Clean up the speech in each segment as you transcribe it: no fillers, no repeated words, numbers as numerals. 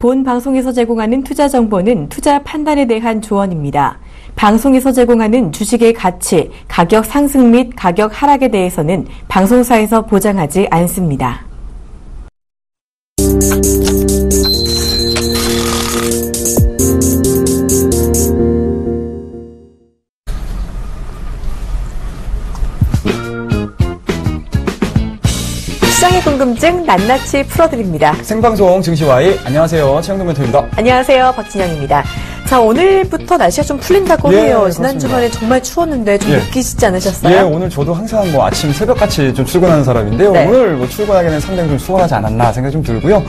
본 방송에서 제공하는 투자 정보는 투자 판단에 대한 조언입니다. 방송에서 제공하는 주식의 가치, 가격 상승 및 가격 하락에 대해서는 방송사에서 보장하지 않습니다. 시장의 궁금증 낱낱이 풀어드립니다. 생방송 증시와이 안녕하세요. 최영동 멘토입니다. 안녕하세요. 박진영입니다. 자, 오늘부터 날씨가 좀 풀린다고 해요. 지난 주말에 정말 추웠는데 좀 느끼시지 않으셨어요? 예, 오늘 저도 항상 아침 새벽같이 좀 출근하는 사람인데요. 네. 오늘 출근하기에는 상당히 좀 수월하지 않았나 생각이 좀 들고요.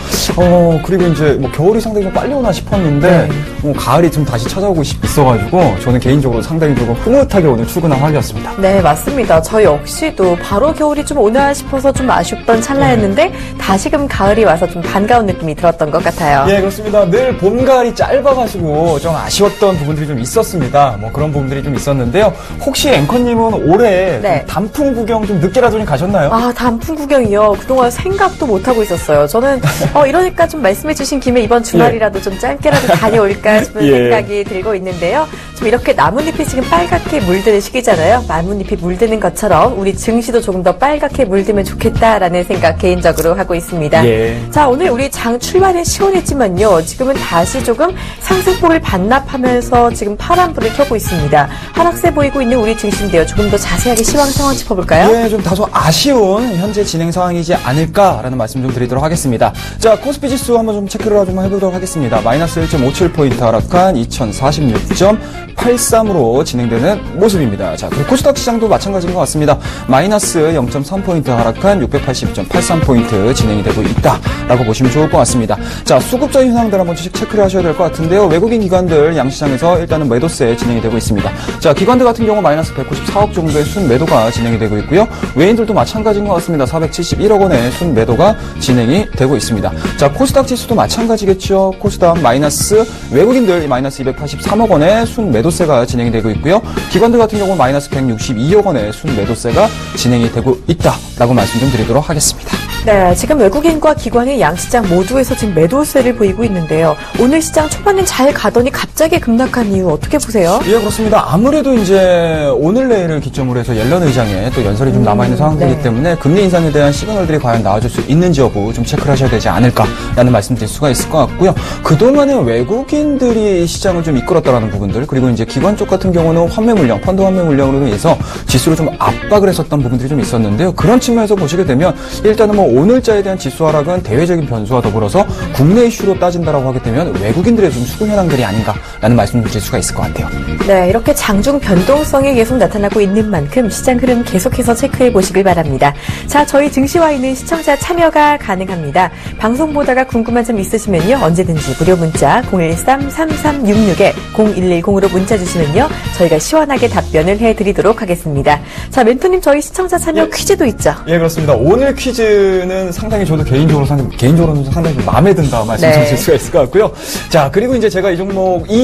그리고 이제 겨울이 상당히 좀 빨리 오나 싶었는데 가을이 좀 다시 찾아오고 있어가지고 저는 개인적으로 상당히 조금 흐뭇하게 오늘 출근한 하루였습니다. 네, 맞습니다. 저 역시도 바로 겨울이 좀 오나 싶어서 좀 아쉬웠던 찰나였는데 다시금 가을이 와서 좀 반가운 느낌이 들었던 것 같아요. 예, 그렇습니다. 늘 봄, 가을이 짧아가지고 좀 아쉬웠던 부분들이 좀 있었습니다. 그런 부분들이 좀 있었는데요. 혹시 앵커님은 올해 단풍 구경 좀 늦게라도 가셨나요? 아, 단풍 구경이요? 그동안 생각도 못하고 있었어요. 저는 이러니까 좀 말씀해주신 김에 이번 주말이라도 좀 짧게라도 다녀올까 싶은 생각이 들고 있는데요. 좀 이렇게 나뭇잎이 지금 빨갛게 물드는 시기잖아요. 나뭇잎이 물드는 것처럼 우리 증시도 조금 더 빨갛게 물들면 좋겠다라는 생각 개인적으로 하고 있습니다. 자, 오늘 우리 장 출발은 시원했지만요. 지금은 다시 조금 상승폭을 반납하면서 지금 파란불을 켜고 있습니다. 하락세 보이고 있는 우리 증시인데요. 조금 더 자세하게 시황 상황 짚어볼까요? 예, 좀 다소 아쉬운 현재 진행 상황이지 않을까라는 말씀 좀 드리도록 하겠습니다. 자, 코스피 지수 한번 좀 체크를 좀 해보도록 하겠습니다. 마이너스 1.57포인트 하락한 2046.83으로 진행되는 모습입니다. 자, 그리고 코스닥 시장도 마찬가지인 것 같습니다. 마이너스 0.3포인트 하락한 680.83포인트 진행이 되고 있다라고 보시면 좋을 것 같습니다. 자, 수급적인 현황들 한번 체크를 하셔야 될 것 같은데요. 외국인 기관들 양시장에서 일단은 매도세 진행이 되고 있습니다. 자, 기관들 같은 경우 마이너스 194억 정도의 순매도가 진행이 되고 있고요. 외인들도 마찬가지인 것 같습니다. 471억 원의 순매도가 진행이 되고 있습니다. 자, 코스닥 지수도 마찬가지겠죠. 코스닥 마이너스 외국인들 마이너스 283억 원의 순매도세가 진행이 되고 있고요. 기관들 같은 경우 마이너스 162억 원의 순매도세가 진행이 되고 있다라고 말씀 좀 드리도록 하겠습니다. 네, 지금 외국인과 기관의 양시장 모두에서 지금 매도세를 보이고 있는데요. 오늘 시장 초반엔 잘 가더니 갑자기 급락한 이유 어떻게 보세요? 예, 그렇습니다. 아무래도 이제 오늘 내일을 기점으로 해서 옐런 의장의 또 연설이 좀 남아있는 상황이기 때문에 금리 인상에 대한 시그널들이 과연 나와줄 수 있는지 여부 좀 체크를 하셔야 되지 않을까라는 말씀 드릴 수가 있을 것 같고요. 그동안에 외국인들이 시장을 좀 이끌었다라는 부분들, 그리고 이제 기관 쪽 같은 경우는 환매 물량, 펀드 환매 물량으로 인해서 지수를 좀 압박을 했었던 부분들이 좀 있었는데요. 그런 측면에서 보시게 되면 일단은 오늘자에 대한 지수 하락은 대외적인 변수와 더불어서 국내 이슈로 따진다라고 하게 되면 외국인들의 좀 수급 현황들이 아닌가라는 말씀을 드릴 수가 있을 것 같아요. 네, 이렇게 장중 변동성이 계속 나타나고 있는 만큼 시장 흐름 계속해서 체크해 보시길 바랍니다. 자, 저희 증시와이는 시청자 참여가 가능합니다. 방송 보다가 궁금한 점 있으시면요. 언제든지 무료 문자 013-3366-0110으로 문자 주시면요. 저희가 시원하게 답변을 해드리도록 하겠습니다. 자, 멘토님 저희 시청자 참여 퀴즈도 있죠? 예, 그렇습니다. 오늘 퀴즈는 상당히 저도 개인적으로는 상당히 마음에 든다 말씀드릴 수가 있을 것 같고요. 자, 그리고 이제 제가 이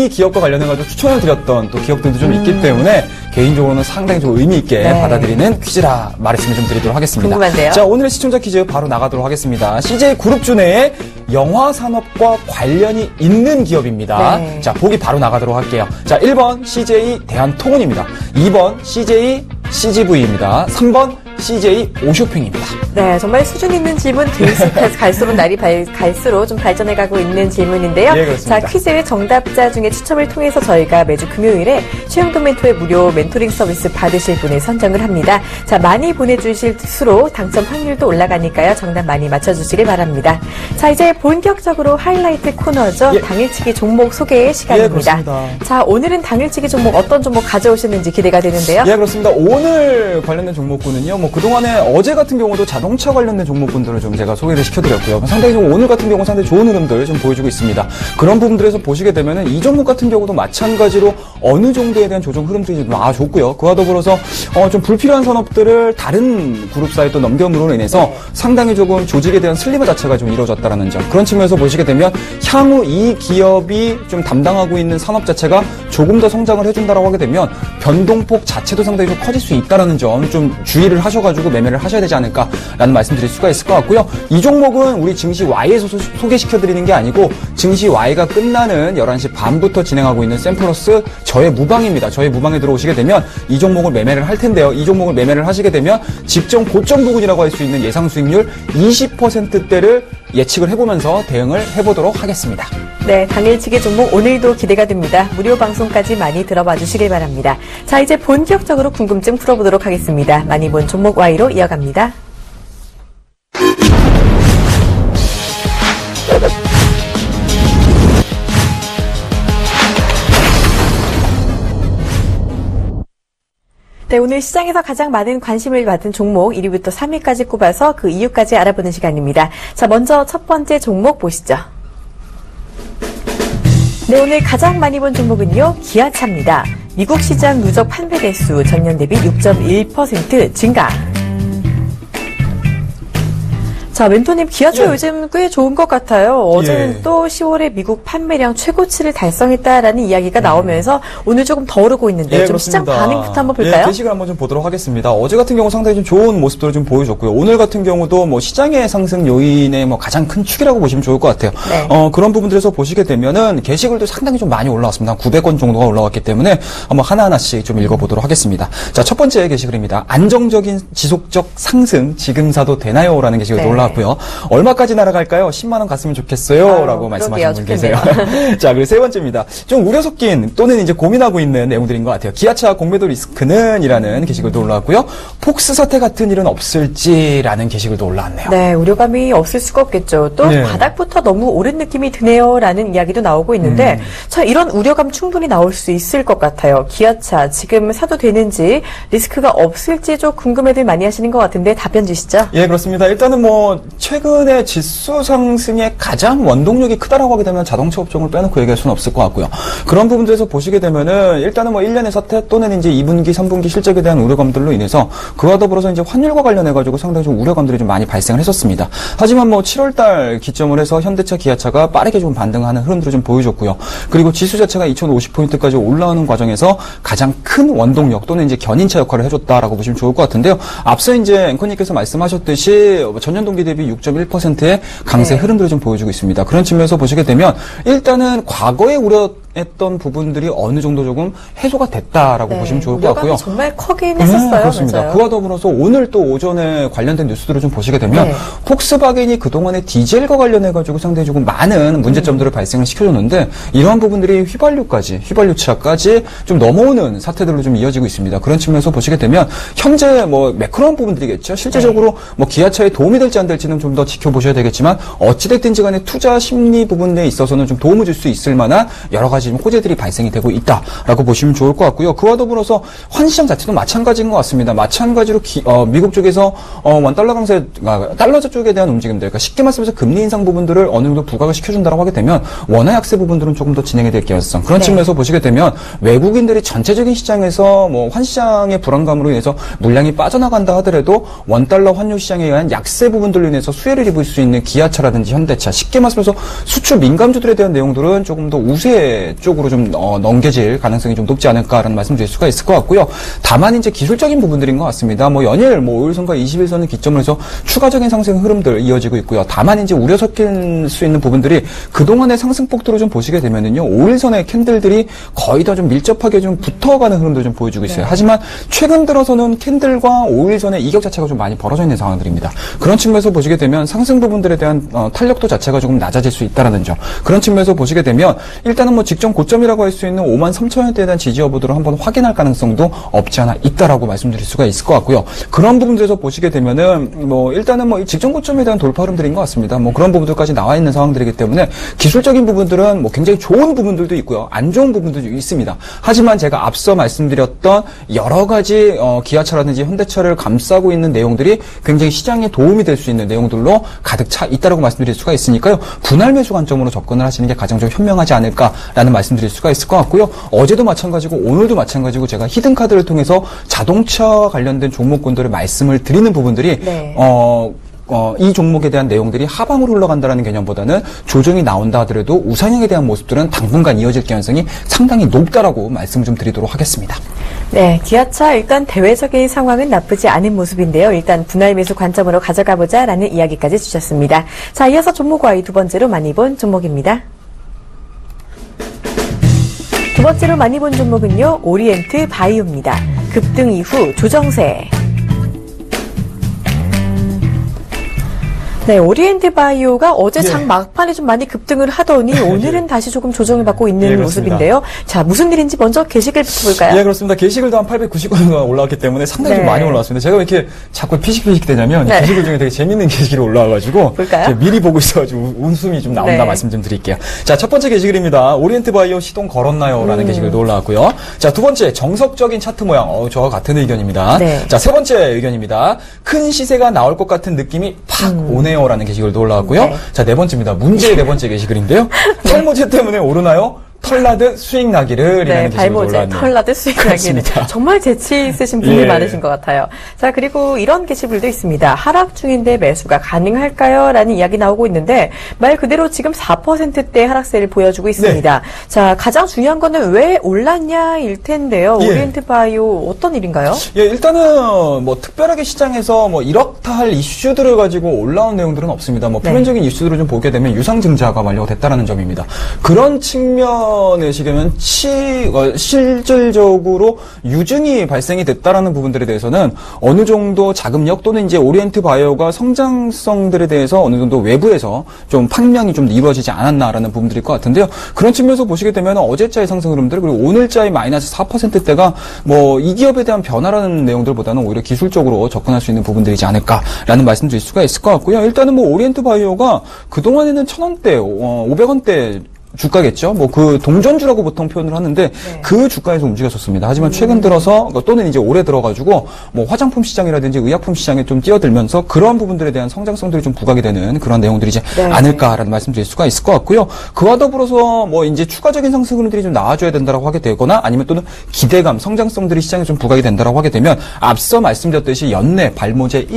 기업과 관련해가지고 추천을 드렸던 또 기업들도 좀 있기 때문에 개인적으로는 상당히 좀 의미 있게 받아들이는 퀴즈라 말씀을 좀 드리도록 하겠습니다. 궁금한데요? 자, 오늘의 시청자 퀴즈 바로 나가도록 하겠습니다. CJ 그룹주 내에 영화 산업과 관련이 있는 기업입니다. 자, 보기 바로 나가도록 할게요. 자, 1번 CJ 대한통운입니다. 2번 CJ CGV입니다. 3번 CJ 오쇼핑입니다. 네, 정말 수준 있는 질문 계속해서 갈수록 날이 갈수록 좀 발전해가고 있는 질문인데요. 예, 그렇습니다. 자, 퀴즈 정답자 중에 추첨을 통해서 저희가 매주 금요일에 최영돈 멘토의 무료 멘토링 서비스 받으실 분을 선정을 합니다. 자, 많이 보내주실수록 당첨 확률도 올라가니까요. 정답 많이 맞춰주시길 바랍니다. 자, 이제 본격적으로 하이라이트 코너죠. 당일치기 종목 소개 시간입니다. 예, 그렇습니다. 자, 오늘은 당일치기 종목 어떤 종목 가져오셨는지 기대가 되는데요. 예, 그렇습니다. 오늘 관련된 종목군은요. 그동안에 어제 같은 경우도 자동차 관련된 종목군들을 좀 제가 소개를 시켜드렸고요. 상당히 좀 오늘 같은 경우 상당히 좋은 흐름들 좀 보여주고 있습니다. 그런 부분들에서 보시게 되면은 이 종목 같은 경우도 마찬가지로 어느 정도에 대한 조정 흐름들이 좀 좋고요. 그와 더불어서 좀 불필요한 산업들을 다른 그룹사에 또 넘김으로 인해서 상당히 조금 조직에 대한 슬리브 자체가 좀 이루어졌다라는 점. 그런 측면에서 보시게 되면 향후 이 기업이 좀 담당하고 있는 산업 자체가 조금 더 성장을 해준다라고 하게 되면 변동폭 자체도 상당히 좀 커질 수 있다라는 점 좀 주의를 하셔야 하셔가지고 매매를 하셔야 되지 않을까라는 말씀드릴 수가 있을 것 같고요. 이 종목은 우리 증시 Y에서 소개시켜드리는 게 아니고 증시 Y가 끝나는 11시 반부터 진행하고 있는 샘플러스 저의 무방입니다. 저의 무방에 들어오시게 되면 이 종목을 매매를 할 텐데요. 이 종목을 매매를 하시게 되면 직전 고점 부근이라고 할 수 있는 예상 수익률 20%대를 예측을 해보면서 대응을 해보도록 하겠습니다. 네, 당일치기 종목 오늘도 기대가 됩니다. 무료 방송까지 많이 들어봐 주시길 바랍니다. 자, 이제 본격적으로 궁금증 풀어보도록 하겠습니다. 많이 본 종목 Y로 이어갑니다. 네, 오늘 시장에서 가장 많은 관심을 받은 종목 1위부터 3위까지 꼽아서 그 이유까지 알아보는 시간입니다. 자, 먼저 첫 번째 종목 보시죠. 네, 오늘 가장 많이 본 종목은요, 기아차입니다. 미국 시장 누적 판매 대수 전년 대비 6.1% 증가. 자, 멘토님, 기아차 요즘 꽤 좋은 것 같아요. 어제는 또 10월에 미국 판매량 최고치를 달성했다라는 이야기가 나오면서 오늘 조금 더 오르고 있는데 좀 시장 반응부터 한번 볼까요? 게시글 한번 좀 보도록 하겠습니다. 어제 같은 경우 상당히 좀 좋은 모습들을 좀 보여줬고요. 오늘 같은 경우도 뭐 시장의 상승 요인의 뭐 가장 큰 축이라고 보시면 좋을 것 같아요. 네. 그런 부분들에서 보시게 되면은 게시글도 상당히 좀 많이 올라왔습니다. 900건 정도가 올라왔기 때문에 한번 하나하나씩 좀 읽어보도록 하겠습니다. 자, 첫 번째 게시글입니다. 안정적인 지속적 상승 지금 사도 되나요? 라는 게시글도 올라왔고요. 얼마까지 날아갈까요? 10만 원 갔으면 좋겠어요. 라고 말씀하시는 분 계세요. 자, 그리고 세 번째입니다. 좀 우려 섞인 또는 이제 고민하고 있는 내용들인 것 같아요. 기아차 공매도 리스크는 이라는 게시글도 올라왔고요. 폭스 사태 같은 일은 없을지라는 게시글도 올라왔네요. 네, 우려감이 없을 수가 없겠죠. 또 바닥부터 너무 오른 느낌이 드네요. 라는 이야기도 나오고 있는데 자, 이런 우려감 충분히 나올 수 있을 것 같아요. 기아차 지금 사도 되는지 리스크가 없을지 좀 궁금해들 많이 하시는 것 같은데 답변 주시죠. 예, 그렇습니다. 일단은 뭐 최근에 지수 상승의 가장 원동력이 크다라고 하게 되면 자동차 업종을 빼놓고 얘기할 수는 없을 것 같고요. 그런 부분들에서 보시게 되면은 일단은 뭐 1년의 사태 또는 이제 2분기, 3분기 실적에 대한 우려감들로 인해서 그와 더불어서 이제 환율과 관련해가지고 상당히 좀 우려감들이 좀 많이 발생을 했었습니다. 하지만 뭐 7월달 기점을 해서 현대차, 기아차가 빠르게 좀 반등하는 흐름들을 좀 보여줬고요. 그리고 지수 자체가 2050포인트까지 올라오는 과정에서 가장 큰 원동력 또는 이제 견인차 역할을 해줬다라고 보시면 좋을 것 같은데요. 앞서 이제 앵커님께서 말씀하셨듯이 전년 동기 대비 6.1%의 강세 흐름들을 좀 보여주고 있습니다. 그런 측면에서 보시게 되면 일단은 과거에 우려했던 부분들이 어느 정도 조금 해소가 됐다라고 보시면 좋을 것 같고요. 정말 크긴 했었어요. 그렇습니다. 맞아요. 그와 더불어서 오늘 또 오전에 관련된 뉴스들을 좀 보시게 되면 폭스바겐이 그동안에 디젤과 관련해가지고 상당히 조금 많은 문제점들을 발생을 시켜줬는데 이러한 부분들이 휘발유차까지 좀 넘어오는 사태들로 좀 이어지고 있습니다. 그런 측면에서 보시게 되면 현재 뭐 매크로한 부분들이겠죠. 실제적으로 뭐 기아차에 도움이 될지 안 될지는 좀 더 지켜보셔야 되겠지만 어찌됐든지 간에 투자 심리 부분에 있어서는 좀 도움을 줄 수 있을 만한 여러 가지 호재들이 발생이 되고 있다라고 보시면 좋을 것 같고요. 그와 더불어서 환시장 자체도 마찬가지인 것 같습니다. 마찬가지로 미국 쪽에서 원달러 강세, 달러자 쪽에 대한 움직임들, 그러니까 쉽게 말씀해서 금리 인상 부분들을 어느 정도 부각을 시켜준다고 하게 되면 원화 약세 부분들은 조금 더 진행이 될 가능성. 그런 측면에서 보시게 되면 외국인들이 전체적인 시장에서 뭐 환시장의 불안감으로 인해서 물량이 빠져나간다 하더라도 원달러 환율 시장에 의한 약세 부분들로 인해서 수혜를 입을 수 있는 기아차라든지 현대차, 쉽게 말씀해서 수출 민감주들에 대한 내용들은 조금 더 우세 쪽으로 좀 넘겨질 가능성이 좀 높지 않을까라는 말씀 드릴 수가 있을 것 같고요. 다만 이제 기술적인 부분들인 것 같습니다. 뭐 연일 뭐 5일선과 20일선을 기점으로 해서 추가적인 상승 흐름들 이어지고 있고요. 다만 이제 우려 섞일 수 있는 부분들이 그동안의 상승폭들을 좀 보시게 되면은요. 5일선의 캔들들이 거의 다 좀 밀접하게 좀 붙어가는 흐름들을 좀 보여주고 있어요. 하지만 최근 들어서는 캔들과 5일선의 이격 자체가 좀 많이 벌어져 있는 상황들입니다. 그런 측면에서 보시게 되면 상승 부분들에 대한 탄력도 자체가 조금 낮아질 수 있다라는 점. 그런 측면에서 보시게 되면 일단은 뭐 직전 고점이라고 할 수 있는 53,000원대에 대한 지지 여부들을 한번 확인할 가능성도 없지 않아 있다라고 말씀드릴 수가 있을 것 같고요. 그런 부분들에서 보시게 되면은 뭐 일단은 뭐 직전 고점에 대한 돌파 흐름들인 것 같습니다. 뭐 그런 부분들까지 나와 있는 상황들이기 때문에 기술적인 부분들은 뭐 굉장히 좋은 부분들도 있고요. 안 좋은 부분들도 있습니다. 하지만 제가 앞서 말씀드렸던 여러 가지 기아차라든지 현대차를 감싸고 있는 내용들이 굉장히 시장에 도움이 될 수 있는 내용들로 가득 차 있다라고 말씀드릴 수가 있으니까요. 분할 매수 관점으로 접근을 하시는 게 가장 좀 현명하지 않을까라는 말씀드릴 수가 있을 것 같고요. 어제도 마찬가지고 오늘도 마찬가지고 제가 히든카드를 통해서 자동차와 관련된 종목군들을 말씀을 드리는 부분들이 이 종목에 대한 내용들이 하방으로 흘러간다는 개념보다는 조정이 나온다 하더라도 우상향에 대한 모습들은 당분간 이어질 가능성이 상당히 높다라고 말씀을 좀 드리도록 하겠습니다. 네, 기아차 일단 대외적인 상황은 나쁘지 않은 모습인데요. 일단 분할 매수 관점으로 가져가 보자라는 이야기까지 주셨습니다. 자, 이어서 종목 Y 두 번째로 많이 본 종목입니다. 두 번째로 많이 본 종목은요, 오리엔트 바이오입니다. 급등 이후 조정세. 네, 오리엔트 바이오가 어제 장 막판에 좀 많이 급등을 하더니 오늘은 다시 조금 조정을 받고 있는 모습인데요. 자, 무슨 일인지 먼저 게시글부터 볼까요? 예, 그렇습니다. 게시글도 한 890건 올라왔기 때문에 상당히 좀 많이 올라왔습니다. 제가 왜 이렇게 자꾸 피식피식 되냐면 게시글 중에 되게 재밌는 게시글이 올라와가지고 볼까요? 미리 보고 있어가지고 웃음이 좀 나온다 말씀 좀 드릴게요. 자, 첫 번째 게시글입니다. 오리엔트 바이오 시동 걸었나요? 라는 게시글도 올라왔고요. 자, 두 번째 정석적인 차트 모양. 저와 같은 의견입니다. 자, 세 번째 의견입니다. 큰 시세가 나올 것 같은 느낌이 팍 오네요. 라는 게시글도 올라왔고요. 자, 네 번째입니다. 문제의 네 번째 게시글인데요. 탈모제 때문에 오르나요? 털나듯 수익 나기를 이라는 게시글도 올라왔네요. 털나듯 수익 나기를. 정말 재치 있으신 분이 많으신 것 같아요. 자, 그리고 이런 게시글도 있습니다. 하락 중인데 매수가 가능할까요? 라는 이야기 나오고 있는데 말 그대로 지금 4%대 하락세를 보여주고 있습니다. 자, 가장 중요한 거는 왜 올랐냐일 텐데요. 오리엔트 바이오 어떤 일인가요? 일단은 뭐 특별하게 시장에서 뭐 이렇다 할 이슈들을 가지고 올라온 내용들은 없습니다. 뭐 표면적인 이슈들을 좀 보게 되면 유상증자가 완료가 됐다라는 점입니다. 그런 측면 내시경은 실질적으로 유증이 발생이 됐다라는 부분들에 대해서는 어느 정도 자금력 또는 이제 오리엔트 바이오가 성장성들에 대해서 어느 정도 외부에서 좀 판명이 좀 이루어지지 않았나라는 부분들일 것 같은데요. 그런 측면에서 보시게 되면 어제자의 상승 흐름들 그리고 오늘자의 마이너스 4%대가 뭐 이 기업에 대한 변화라는 내용들보다는 오히려 기술적으로 접근할 수 있는 부분들이지 않을까라는 말씀드릴 수가 있을 것 같고요. 일단은 뭐 오리엔트 바이오가 그동안에는 1,000원대, 500원대 주가겠죠. 뭐 그 동전주라고 보통 표현을 하는데 그 주가에서 움직였었습니다. 하지만 최근 들어서 또는 이제 올해 들어가지고 뭐 화장품 시장이라든지 의약품 시장에 좀 뛰어들면서 그러한 부분들에 대한 성장성들이 좀 부각이 되는 그런 내용들이지 않을까라는 말씀드릴 수가 있을 것 같고요. 그와 더불어서 뭐 이제 추가적인 상승 흐름들이 좀 나와줘야 된다라고 하게 되거나 아니면 또는 기대감, 성장성들이 시장에 좀 부각이 된다라고 하게 되면 앞서 말씀드렸듯이 연내, 발모제,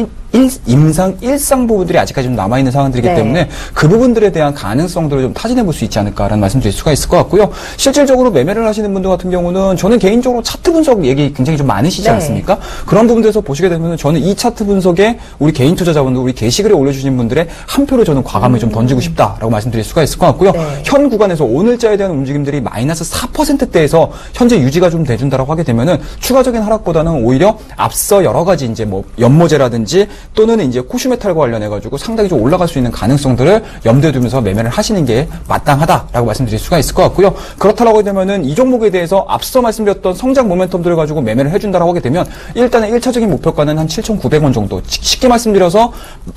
임상, 일상 부분들이 아직까지 좀 남아있는 상황들이기 때문에 그 부분들에 대한 가능성들을 좀 타진해 볼 수 있지 않을까 라는 말씀 드릴 수가 있을 것 같고요. 실질적으로 매매를 하시는 분들 같은 경우는 저는 개인적으로 차트 분석 얘기 굉장히 좀 많으시지 않습니까? 그런 부분들에서 보시게 되면 저는 이 차트 분석에 우리 개인 투자자분들, 우리 게시글에 올려주신 분들의 한 표를 저는 과감히 좀 던지고 싶다라고 말씀드릴 수가 있을 것 같고요. 현 구간에서 오늘자에 대한 움직임들이 마이너스 4%대에서 현재 유지가 좀 돼준다라고 하게 되면은 추가적인 하락보다는 오히려 앞서 여러 가지 이제 뭐 연모제라든지 또는 이제 코슈메탈과 관련해가지고 상당히 좀 올라갈 수 있는 가능성들을 염두에 두면서 매매를 하시는 게 마땅하다라고 말씀드릴 수가 있을 것 같고요. 그렇다라고 되면은 이 종목에 대해서 앞서 말씀드렸던 성장 모멘텀들을 가지고 매매를 해준다라고 하게 되면 일단은 1차적인 목표가는 한 7,900원 정도. 쉽게 말씀드려서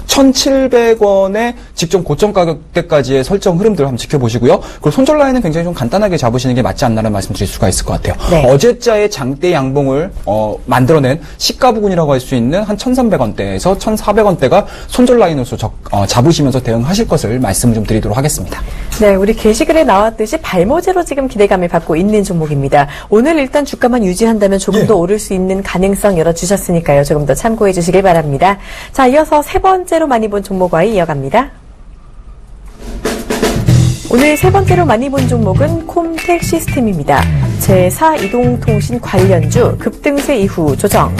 1,700원의 직전 고점 가격대까지의 설정 흐름들을 한번 지켜보시고요. 그리고 손절 라인은 굉장히 좀 간단하게 잡으시는 게 맞지 않나라는 말씀드릴 수가 있을 것 같아요. 어제자의 장대 양봉을 만들어낸 시가 부근이라고 할 수 있는 한 1,300원대에서 1,400원대가 손절 라인으로서 잡으시면서 대응하실 것을 말씀을 좀 드리도록 하겠습니다. 네, 우리 게시글에 나왔듯이 발모제로 지금 기대감을 받고 있는 종목입니다. 오늘 일단 주가만 유지한다면 조금 더 오를 수 있는 가능성 열어주셨으니까요. 조금 더 참고해 주시길 바랍니다. 자, 이어서 세 번째로 많이 본 종목과 이어갑니다. 오늘 세 번째로 많이 본 종목은 콤텍 시스템입니다. 제4 이동통신 관련주 급등세 이후 조정.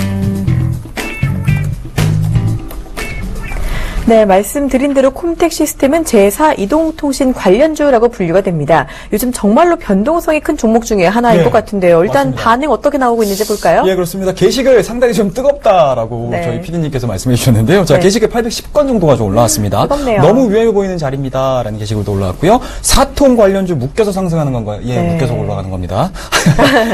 네, 말씀드린 대로 콤텍 시스템은 제4 이동통신 관련주라고 분류가 됩니다. 요즘 정말로 변동성이 큰 종목 중에 하나인 것 같은데요. 일단 맞습니다. 반응 어떻게 나오고 있는지 볼까요? 예, 그렇습니다. 게시글 상당히 좀 뜨겁다라고 저희 PD님께서 말씀해 주셨는데요. 자, 게시글 810건 정도가 좀 올라왔습니다. 뜨겁네요. 너무 위험해 보이는 자리입니다라는 게시글도 올라왔고요. 사통 관련주 묶여서 상승하는 건가요? 예, 묶여서 올라가는 겁니다.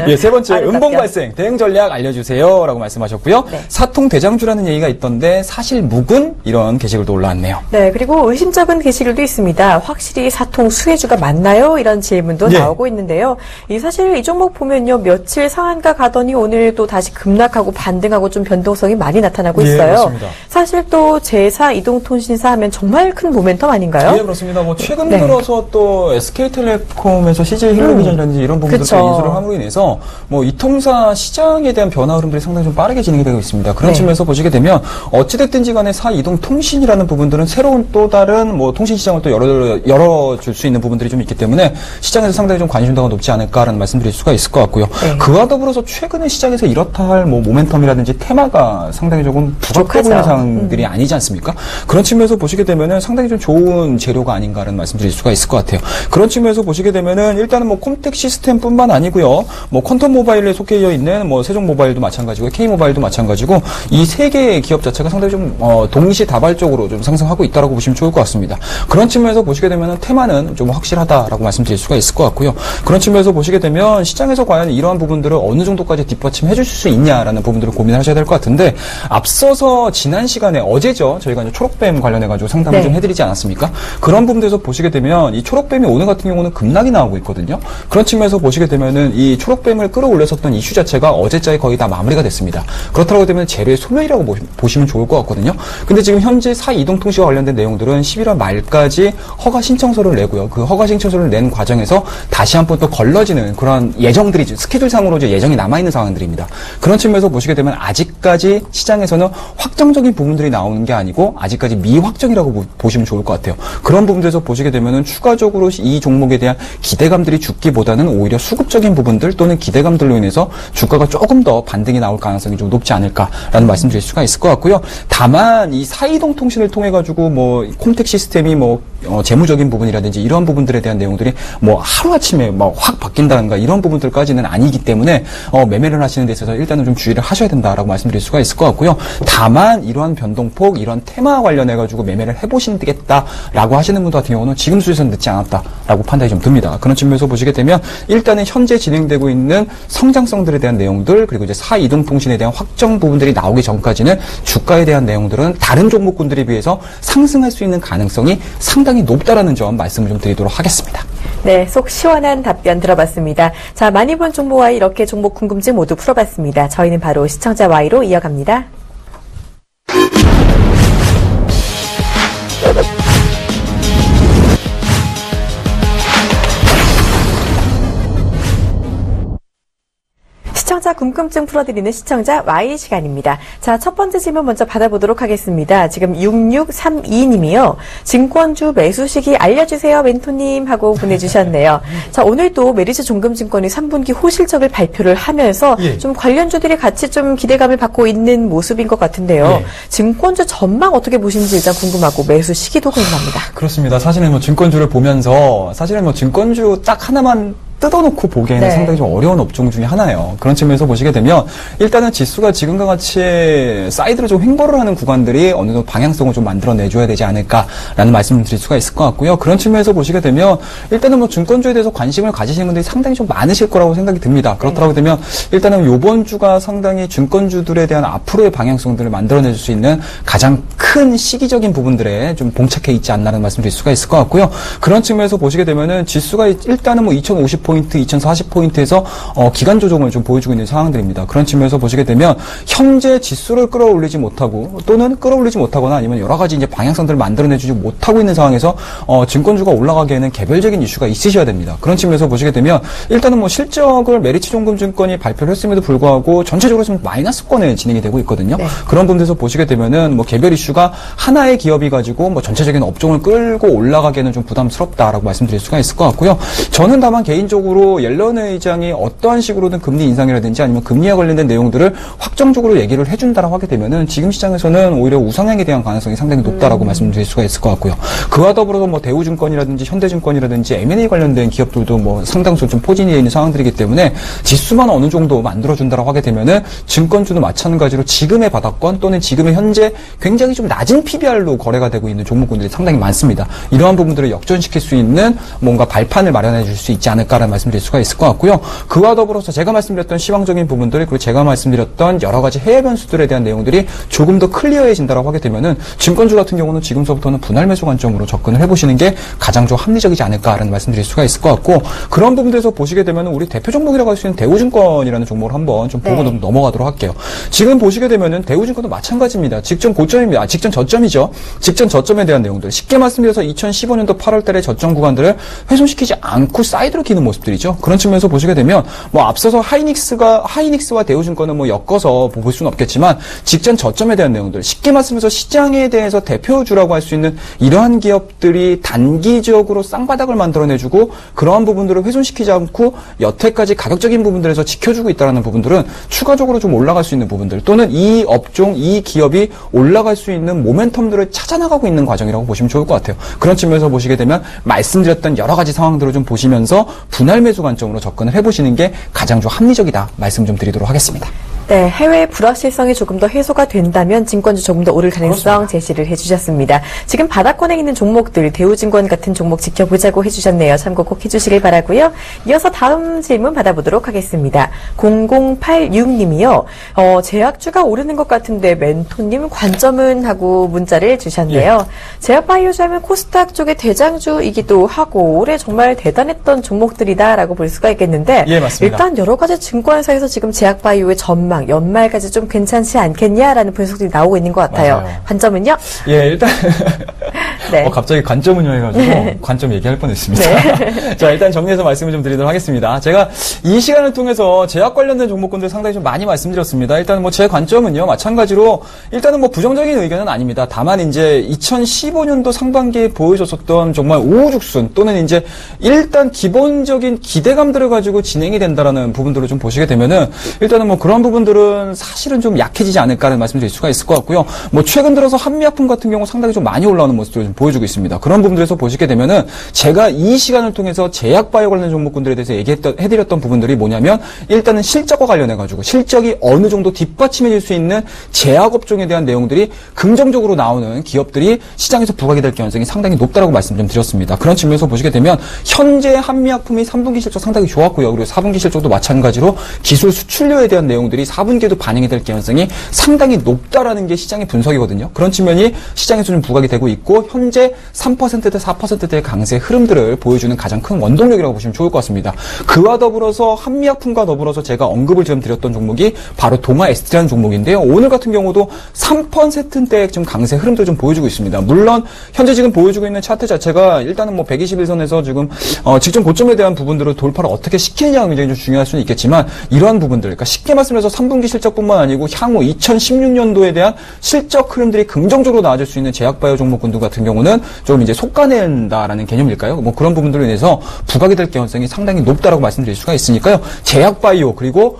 예, 세 번째 음봉 발생 대응 전략 알려주세요라고 말씀하셨고요. 사통 대장주라는 얘기가 있던데 사실 묵은 이런 게시글 도 올라왔네요. 네, 그리고 의심쩍은 게시글도 있습니다. 확실히 사통 수혜주가 맞나요? 이런 질문도 나오고 있는데요. 사실 이 종목 보면요, 며칠 상한가 가더니 오늘 또 다시 급락하고 반등하고 좀 변동성이 많이 나타나고 있어요. 그렇습니다. 사실 또 제4 이동통신사 하면 정말 큰 모멘텀 아닌가요? 예, 그렇습니다. 뭐 최근 들어서 또 SK텔레콤에서 CJ 힐로비전이라든지 이런 부분들도 인수를 함으로 인해서 뭐 이 통사 시장에 대한 변화 흐름들이 상당히 좀 빠르게 진행이 되고 있습니다. 그런 측면에서 보시게 되면 어찌됐든지 간에 4 이동통신이라 통신이라는 부분들은 새로운 또 다른 뭐 통신 시장을 또 열어줄 수 있는 부분들이 좀 있기 때문에 시장에서 상당히 좀 관심도가 높지 않을까라는 말씀드릴 수가 있을 것 같고요. 네. 그와 더불어서 최근에 시장에서 이렇다 할 뭐 모멘텀이라든지 테마가 상당히 조금 부족해 보이는 상황들이 아니지 않습니까? 그런 측면에서 보시게 되면은 상당히 좀 좋은 재료가 아닌가라는 말씀드릴 수가 있을 것 같아요. 그런 측면에서 보시게 되면은 일단은 뭐 콤텍 시스템뿐만 아니고요. 뭐 퀀텀 모바일에 속해 있는 뭐 세종 모바일도 마찬가지고 K 모바일도 마찬가지고 이 세 개의 기업 자체가 상당히 좀 동시다발적으로 좀 상승하고 있다라고 보시면 좋을 것 같습니다. 그런 측면에서 보시게 되면은 테마는 좀 확실하다라고 말씀드릴 수가 있을 것 같고요. 그런 측면에서 보시게 되면 시장에서 과연 이러한 부분들을 어느 정도까지 뒷받침해 주실 수 있냐라는 부분들을 고민하셔야 될 것 같은데 앞서서 지난 시간에 어제죠. 저희가 이제 초록뱀 관련해가지고 상담을 좀 해드리지 않았습니까? 그런 부분들에서 보시게 되면 이 초록뱀이 오늘 같은 경우는 급락이 나오고 있거든요. 그런 측면에서 보시게 되면은 이 초록뱀을 끌어올렸었던 이슈 자체가 어제자에 거의 다 마무리가 됐습니다. 그렇다고 되면 재료의 소멸이라고 보시면 좋을 것 같거든요. 근데 지금 현재 사이동통신과 관련된 내용들은 11월 말까지 허가 신청서를 내고요. 그 허가 신청서를 낸 과정에서 다시 한번 또 걸러지는 그런 예정들이 스케줄상으로 예정이 남아있는 상황들입니다. 그런 측면에서 보시게 되면 아직까지 시장에서는 확정적인 부분들이 나오는 게 아니고 아직까지 미확정이라고 보시면 좋을 것 같아요. 그런 부분들에서 보시게 되면은 추가적으로 이 종목에 대한 기대감들이 죽기보다는 오히려 수급적인 부분들 또는 기대감들로 인해서 주가가 조금 더 반등이 나올 가능성이 좀 높지 않을까라는 말씀드릴 수가 있을 것 같고요. 다만 이 사이동 통신을 통해 가지고 뭐 콤텍 시스템이 뭐 재무적인 부분이라든지 이런 부분들에 대한 내용들이 뭐 하루아침에 뭐 확 바뀐다든가 이런 부분들까지는 아니기 때문에 매매를 하시는 데 있어서 일단은 좀 주의를 하셔야 된다라고 말씀드릴 수가 있을 것 같고요. 다만 이러한 변동폭, 이런 테마 관련해 가지고 매매를 해보시겠다라고 하시는 분들 같은 경우는 지금 수준에서는 늦지 않았다라고 판단이 좀 듭니다. 그런 측면에서 보시게 되면 일단은 현재 진행되고 있는 성장성들에 대한 내용들 그리고 이제 사이동통신에 대한 확정 부분들이 나오기 전까지는 주가에 대한 내용들은 다른 종목군들에 비해서 상승할 수 있는 가능성이 상당히 높다라는 점 말씀을 좀 드리도록 하겠습니다. 네, 속 시원한 답변 들어봤습니다. 자, 많이 본 정보와 이렇게 종목 궁금증 모두 풀어봤습니다. 저희는 바로 시청자 Y로 이어갑니다. 시청자 궁금증 풀어드리는 시청자 Y 시간입니다. 자, 첫 번째 질문 먼저 받아보도록 하겠습니다. 지금 6632님이요. 증권주 매수 시기 알려주세요, 멘토님 하고 보내주셨네요. 자, 오늘도 메리츠 종금증권이 3분기 호실적을 발표를 하면서 좀 관련주들이 같이 좀 기대감을 받고 있는 모습인 것 같은데요. 증권주 전망 어떻게 보시는지 일단 궁금하고 매수 시기도 궁금합니다. 그렇습니다. 사실은 뭐 증권주를 보면서 사실은 뭐 증권주 딱 하나만 뜯어놓고 보기에는 상당히 좀 어려운 업종 중에 하나예요. 그런 측면에서 보시게 되면 일단은 지수가 지금과 같이 사이드로 좀 횡보를 하는 구간들이 어느 정도 방향성을 좀 만들어내줘야 되지 않을까라는 말씀을 드릴 수가 있을 것 같고요. 그런 측면에서 보시게 되면 일단은 뭐 증권주에 대해서 관심을 가지시는 분들이 상당히 좀 많으실 거라고 생각이 듭니다. 그렇다고 되면 일단은 요번 주가 상당히 증권주들에 대한 앞으로의 방향성들을 만들어내줄 수 있는 가장 큰 시기적인 부분들에 좀 봉착해 있지 않나라는 말씀을 드릴 수가 있을 것 같고요. 그런 측면에서 보시게 되면은 지수가 일단은 뭐 2050포인트, 2040포인트에서 기간 조정을 좀 보여주고 있는 상황들입니다. 그런 측면에서 보시게 되면 현재 지수를 끌어올리지 못하고 또는 끌어올리지 못하거나 아니면 여러 가지 이제 방향성들을 만들어내주지 못하고 있는 상황에서 증권주가 올라가기에는 개별적인 이슈가 있으셔야 됩니다. 그런 측면에서 보시게 되면 일단은 뭐 실적을 메리츠 종금증권이 발표를 했음에도 불구하고 전체적으로 좀 마이너스권에 진행이 되고 있거든요. 그런 부분에서 보시게 되면은 뭐 개별 이슈가 하나의 기업이 가지고 뭐 전체적인 업종을 끌고 올라가기에는 좀 부담스럽다라고 말씀드릴 수가 있을 것 같고요. 저는 다만 개인적으로 옐런 의장이 어떠한 식으로든 금리 인상이라든지 아니면 금리와 관련된 내용들을 확정적으로 얘기를 해준다라고 하게 되면은 지금 시장에서는 오히려 우상향에 대한 가능성이 상당히 높다라고 말씀드릴 수가 있을 것 같고요. 그와 더불어서 뭐 대우증권이라든지 현대증권이라든지 M&A 관련된 기업들도 뭐 상당수 좀 포진해 있는 상황들이기 때문에 지수만 어느 정도 만들어준다라고 하게 되면은 증권주도 마찬가지로 지금의 바닥권 또는 지금의 현재 굉장히 좀 낮은 PBR로 거래가 되고 있는 종목군들이 상당히 많습니다. 이러한 부분들을 역전시킬 수 있는 뭔가 발판을 마련해 줄 수 있지 않을까라는 말씀드릴 수가 있을 것 같고요. 그와 더불어서 제가 말씀드렸던 시황적인 부분들 그리고 제가 말씀드렸던 여러 가지 해외 변수들에 대한 내용들이 조금 더 클리어해진다라고 하게 되면은 증권주 같은 경우는 지금서부터는 분할 매수 관점으로 접근을 해보시는 게 가장 좀 합리적이지 않을까라는 말씀드릴 수가 있을 것 같고 그런 부분들에서 보시게 되면은 우리 대표 종목이라고 할 수 있는 대우증권이라는 종목을 한번 좀 보고 넘어가도록 할게요. 지금 보시게 되면은 대우증권도 마찬가지입니다. 직전 직전 저점이죠. 직전 저점에 대한 내용들. 쉽게 말씀드려서 2015년도 8월 달에 저점 구간들을 훼손시키지 않고 사이드로 기는 모습들이죠. 그런 측면에서 보시게 되면 뭐 앞서서 하이닉스와 대우증권은 뭐 엮어서 볼 수는 없겠지만 직전 저점에 대한 내용들. 쉽게 말씀드려서 시장에 대해서 대표주라고 할 수 있는 이러한 기업들이 단기적으로 쌍바닥을 만들어내주고 그러한 부분들을 훼손시키지 않고 여태까지 가격적인 부분들에서 지켜주고 있다는 부분들은 추가적으로 좀 올라갈 수 있는 부분들 또는 이 업종, 이 기업이 올라갈 수 있는 모멘텀들을 찾아나가고 있는 과정이라고 보시면 좋을 것 같아요. 그런 측면에서 보시게 되면 말씀드렸던 여러 가지 상황들을 좀 보시면서 분할 매수 관점으로 접근을 해보시는 게 가장 좀 합리적이다 말씀 좀 드리도록 하겠습니다. 네, 해외 불확실성이 조금 더 해소가 된다면 증권주 조금 더 오를 가능성 그렇습니다. 제시를 해주셨습니다. 지금 바닥권에 있는 종목들, 대우증권 같은 종목 지켜보자고 해주셨네요. 참고 꼭 해주시길 바라고요. 이어서 다음 질문 받아보도록 하겠습니다. 0086님이요. 제약주가 오르는 것 같은데 멘토님 관점은 하고 문자를 주셨네요. 예. 제약바이오주 하면 코스닥 쪽의 대장주이기도 하고 올해 정말 대단했던 종목들이다라고 볼 수가 있겠는데 예, 맞습니다. 일단 여러 가지 증권사에서 지금 제약바이오의 전망 연말까지 좀 괜찮지 않겠냐라는 분석들이 나오고 있는 것 같아요. 맞아요. 관점은요? 예, 일단 네. 갑자기 관점은요 해가지고 네. 관점 얘기할 뻔했습니다. 네. 자, 일단 정리해서 말씀을 좀 드리도록 하겠습니다. 제가 이 시간을 통해서 제약 관련된 종목군들 상당히 좀 많이 말씀드렸습니다. 일단 뭐 제 관점은요 마찬가지로 일단은 뭐 부정적인 의견은 아닙니다. 다만 이제 2015년도 상반기에 보여줬었던 정말 우후죽순 또는 이제 일단 기본적인 기대감들을 가지고 진행이 된다라는 부분들을 좀 보시게 되면은 일단은 뭐 그런 부분들은 사실은 좀 약해지지 않을까라는 말씀드릴 수가 있을 것 같고요. 뭐 최근 들어서 한미약품 같은 경우 상당히 좀 많이 올라오는 모습들을 좀 보여주고 있습니다. 그런 부분들에서 보시게 되면은 제가 이 시간을 통해서 제약바이오 관련 종목군들에 대해서 해드렸던 부분들이 뭐냐면 일단은 실적과 관련해가지고 실적이 어느 정도 뒷받침해질 수 있는 제약업종에 대한 내용들이 긍정적으로 나오는 기업들이 시장에서 부각이 될 가능성이 상당히 높다라고 말씀 좀 드렸습니다. 그런 측면에서 보시게 되면 현재 한미약품이 3분기 실적 상당히 좋았고요. 그리고 4분기 실적도 마찬가지로 기술 수출료에 대한 내용들이 4분기에도 반영이 될 가능성이 상당히 높다라는 게 시장의 분석이거든요. 그런 측면이 시장에서 좀 부각이 되고 있고 현재 3%대 4%대의 강세 흐름들을 보여주는 가장 큰 원동력이라고 보시면 좋을 것 같습니다. 그와 더불어서 한미약품과 더불어서 제가 언급을 좀 드렸던 종목이 바로 동아에스티라는 종목인데요. 오늘 같은 경우도 3%대의 좀 강세 흐름들을 좀 보여주고 있습니다. 물론 현재 지금 보여주고 있는 차트 자체가 일단은 뭐 121선에서 지금 직전 고점에 대한 부분들을 돌파를 어떻게 시키느냐가 굉장히 좀 중요할 수는 있겠지만 이러한 부분들, 그러니까 쉽게 말씀해서 3분기 실적뿐만 아니고 향후 2016년도에 대한 실적 흐름들이 긍정적으로 나아질 수 있는 제약바이오 종목군들 같은 경우는 좀 이제 속가낸다라는 개념일까요? 뭐 그런 부분들로 인해서 부각이 될 가능성이 상당히 높다라고 말씀드릴 수가 있으니까요. 제약바이오 그리고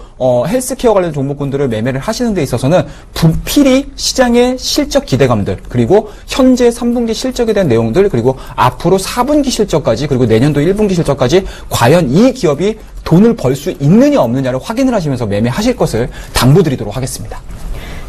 헬스케어 관련 종목군들을 매매를 하시는 데 있어서는 분필히 시장의 실적 기대감들 그리고 현재 3분기 실적에 대한 내용들 그리고 앞으로 4분기 실적까지 그리고 내년도 1분기 실적까지 과연 이 기업이 돈을 벌 수 있느냐 없느냐를 확인을 하시면서 매매하실 것을 당부드리도록 하겠습니다.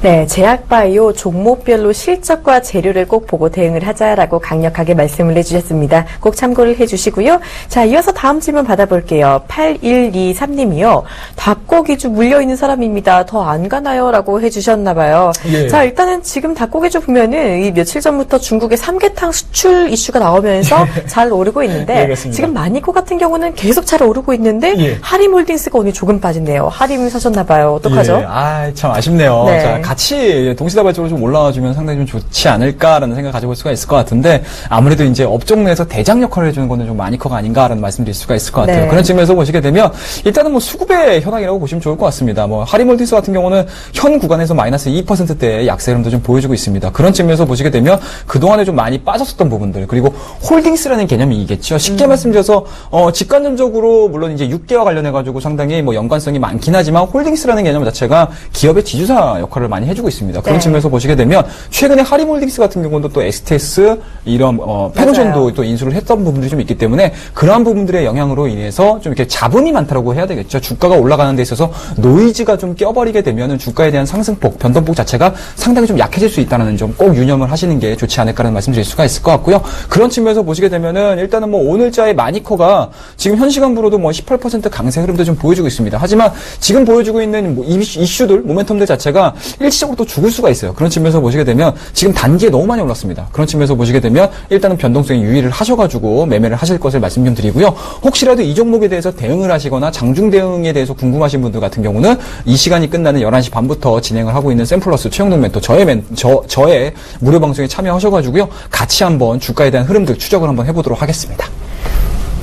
네, 제약바이오 종목별로 실적과 재료를 꼭 보고 대응을 하자라고 강력하게 말씀을 해주셨습니다. 꼭 참고를 해주시고요. 자, 이어서 다음 질문 받아볼게요. 8123님이요. 닭고기주 물려있는 사람입니다. 더 안 가나요? 라고 해주셨나봐요. 예. 자, 일단은 지금 닭고기주 보면은 이 며칠 전부터 중국의 삼계탕 수출 이슈가 나오면서 잘 오르고 있는데 예, 지금 마니코 같은 경우는 계속 잘 오르고 있는데 예. 하림홀딩스가 오늘 조금 빠진대요. 하림 사셨나봐요. 어떡하죠? 예. 참 아쉽네요. 네. 자, 같이 동시다발적으로 좀 올라와주면 상당히 좀 좋지 않을까라는 생각을 가져볼 수가 있을 것 같은데 아무래도 이제 업종 내에서 대장 역할을 해주는 거는 좀 마니커가 아닌가라는 말씀드릴 수가 있을 것 같아요. 네. 그런 측면에서 보시게 되면 일단은 뭐 수급의 현황이라고 보시면 좋을 것 같습니다. 뭐 하리몰딩스 같은 경우는 현 구간에서 마이너스 2%대의 약세 흐름도 좀 보여주고 있습니다. 그런 측면에서 보시게 되면 그동안에 좀 많이 빠졌었던 부분들 그리고 홀딩스라는 개념이겠죠. 쉽게 말씀드려서 직관점적으로 물론 이제 6개와 관련해가지고 상당히 뭐 연관성이 많긴 하지만 홀딩스라는 개념 자체가 기업의 지주사 역할을 많이 해주고 있습니다. 그런 측면에서 보시게 되면 최근에 하리몰딩스 같은 경우도 또 STS 이런 페노션도 또 인수를 했던 부분들이 좀 있기 때문에 그러한 부분들의 영향으로 인해서 좀 이렇게 자본이 많다라고 해야 되겠죠. 주가가 올라가는 데 있어서 노이즈가 좀 껴버리게 되면은 주가에 대한 상승폭, 변동폭 자체가 상당히 좀 약해질 수 있다는 점 꼭 유념을 하시는 게 좋지 않을까라는 말씀드릴 수가 있을 것 같고요. 그런 측면에서 보시게 되면은 일단은 뭐 오늘자의 마니커가 지금 현 시간부로도 뭐 18% 강세 흐름도 좀 보여주고 있습니다. 하지만 지금 보여주고 있는 뭐 이슈들, 모멘텀들 자체가 일시적으로 또 죽을 수가 있어요. 그런 측면에서 보시게 되면 지금 단기에 너무 많이 올랐습니다. 그런 측면에서 보시게 되면 일단은 변동성에 유의를 하셔가지고 매매를 하실 것을 말씀 좀 드리고요. 혹시라도 이 종목에 대해서 대응을 하시거나 장중 대응에 대해서 궁금하신 분들 같은 경우는 이 시간이 끝나는 11시 반부터 진행을 하고 있는 샘플러스 최영동 멘토 저의 무료 방송에 참여하셔가지고요. 같이 한번 주가에 대한 흐름들 추적을 한번 해보도록 하겠습니다.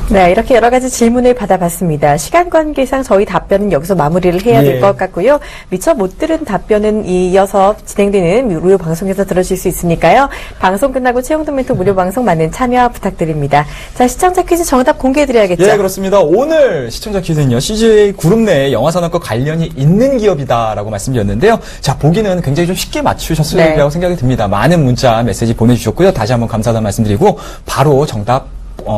네, 이렇게 여러 가지 질문을 받아봤습니다. 시간 관계상 저희 답변은 여기서 마무리를 해야 될 것 같고요. 미처 못 들은 답변은 이어서 진행되는 무료 방송에서 들으실 수 있으니까요. 방송 끝나고 최영동 멘토 무료 방송 많은 참여 부탁드립니다. 자, 시청자 퀴즈 정답 공개해드려야겠죠? 예, 그렇습니다. 오늘 시청자 퀴즈는요. CJ 그룹 내 영화산업과 관련이 있는 기업이다라고 말씀드렸는데요. 자, 보기는 굉장히 좀 쉽게 맞추셨을 거라고 생각이 듭니다. 많은 문자, 메시지 보내주셨고요. 다시 한번 감사하다는 말씀드리고 바로 정답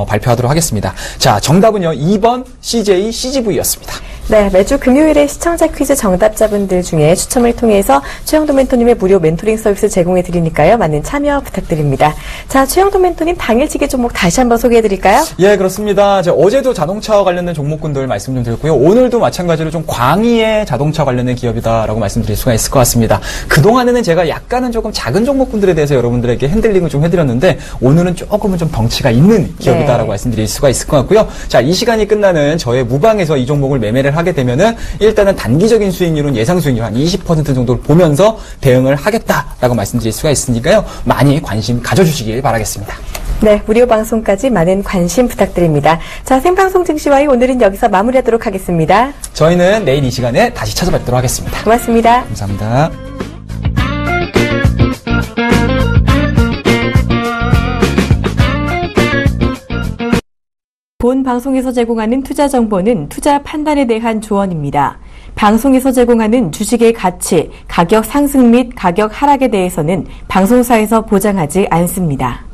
발표하도록 하겠습니다. 자, 정답은요. 2번 CJ CGV였습니다. 네, 매주 금요일에 시청자 퀴즈 정답자분들 중에 추첨을 통해서 최영동 멘토님의 무료 멘토링 서비스 제공해 드리니까요. 많은 참여 부탁드립니다. 자, 최영동 멘토님 당일치기 종목 다시 한번 소개해 드릴까요? 예, 그렇습니다. 어제도 자동차와 관련된 종목군들 말씀 좀 드렸고요. 오늘도 마찬가지로 좀 광의의 자동차 관련된 기업이다라고 말씀드릴 수가 있을 것 같습니다. 그동안에는 제가 약간은 조금 작은 종목군들에 대해서 여러분들에게 핸들링을 좀 해드렸는데 오늘은 조금은 좀 덩치가 있는 기업이다라고 말씀드릴 수가 있을 것 같고요. 자, 이 시간이 끝나는 저의 무방에서 이 종목을 매매를 하게 되면은 일단은 단기적인 수익률은 예상 수익률 한 20% 정도를 보면서 대응을 하겠다라고 말씀드릴 수가 있으니까요. 많이 관심 가져주시길 바라겠습니다. 네, 무료 방송까지 많은 관심 부탁드립니다. 자, 생방송 증시와의 오늘은 여기서 마무리하도록 하겠습니다. 저희는 내일 이 시간에 다시 찾아뵙도록 하겠습니다. 고맙습니다. 감사합니다. 본 방송에서 제공하는 투자 정보는 투자 판단에 대한 조언입니다. 방송에서 제공하는 주식의 가치, 가격 상승 및 가격 하락에 대해서는 방송사에서 보장하지 않습니다.